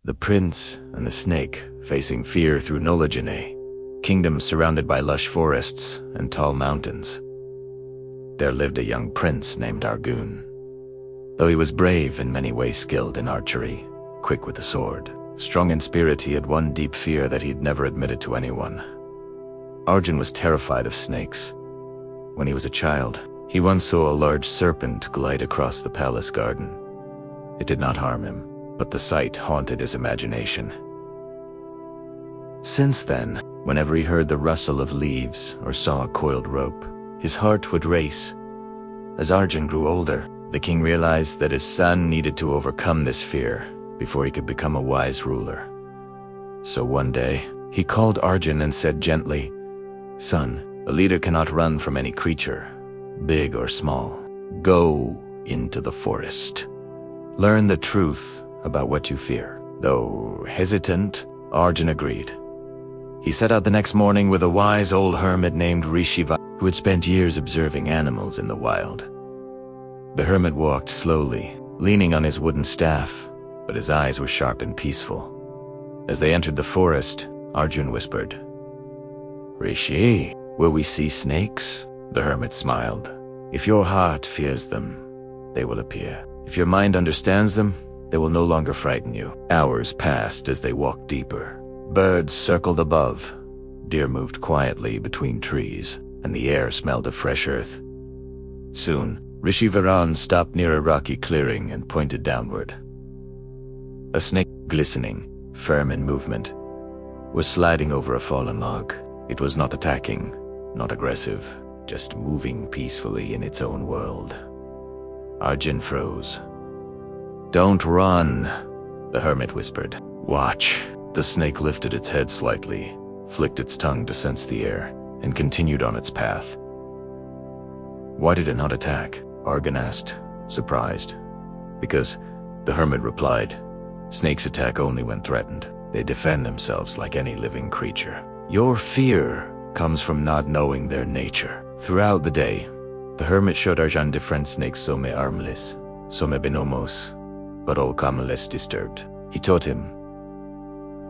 The prince and the snake facing fear through knowledge in a kingdom surrounded by lush forests and tall mountains. There lived a young prince named Argun. Though he was brave, in many ways skilled in archery, quick with the sword, strong in spirit, he had one deep fear that he'd never admitted to anyone. Arjun was terrified of snakes. When he was a child, he once saw a large serpent glide across the palace garden. It did not harm him, but the sight haunted his imagination. Since then, whenever he heard the rustle of leaves or saw a coiled rope, his heart would race. As Arjun grew older, the king realized that his son needed to overcome this fear before he could become a wise ruler. So one day, he called Arjun and said gently, "Son, a leader cannot run from any creature, big or small. Go into the forest. Learn the truth about what you fear." Though hesitant, Arjun agreed. He set out the next morning with a wise old hermit named Rishi, who had spent years observing animals in the wild. The hermit walked slowly, leaning on his wooden staff, but his eyes were sharp and peaceful. As they entered the forest, Arjun whispered, "Rishi, will we see snakes?" The hermit smiled. "If your heart fears them, they will appear. If your mind understands them, they will no longer frighten you." Hours passed as they walked deeper. Birds circled above, deer moved quietly between trees, and the air smelled of fresh earth. Soon, Rishi stopped near a rocky clearing and pointed downward. A snake, glistening, firm in movement, was sliding over a fallen log. It was not attacking, not aggressive, just moving peacefully in its own world. Arjun froze. "Don't run," the hermit whispered. "Watch." The snake lifted its head slightly, flicked its tongue to sense the air, and continued on its path. "Why did it not attack?" Arjun asked, surprised. "Because," the hermit replied, "snakes attack only when threatened. They defend themselves like any living creature. Your fear comes from not knowing their nature." Throughout the day, the hermit showed Arjun different snakes, some armless, some venomous, but all calm less disturbed. He taught him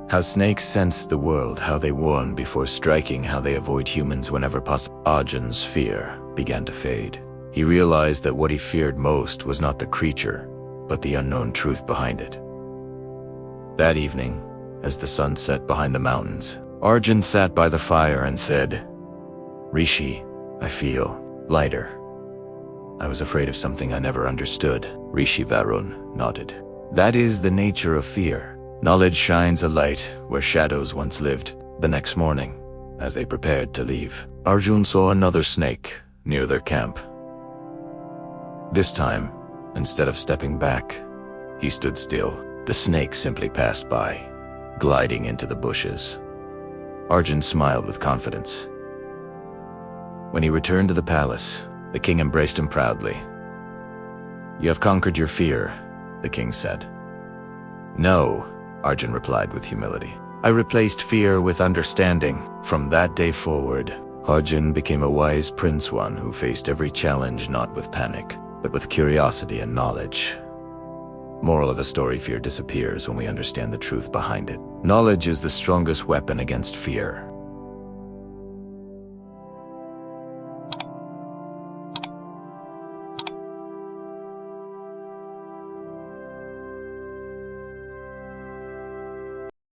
how snakes sense the world, how they warn before striking, how they avoid humans whenever possible. Arjun's fear began to fade. He realized that what he feared most was not the creature, but the unknown truth behind it. That evening, as the sun set behind the mountains, Arjun sat by the fire and said, "Rishi, I feel lighter. I was afraid of something I never understood." Rishi nodded. "That is the nature of fear. Knowledge shines a light where shadows once lived." The next morning, as they prepared to leave, Arjun saw another snake near their camp. This time, instead of stepping back, he stood still. The snake simply passed by, gliding into the bushes. Arjun smiled with confidence. When he returned to the palace, the king embraced him proudly. "You have conquered your fear," the king said. "No," Arjun replied with humility. "I replaced fear with understanding." From that day forward, Arjun became a wise prince, one who faced every challenge not with panic, but with curiosity and knowledge. Moral of the story: fear disappears when we understand the truth behind it. Knowledge is the strongest weapon against fear.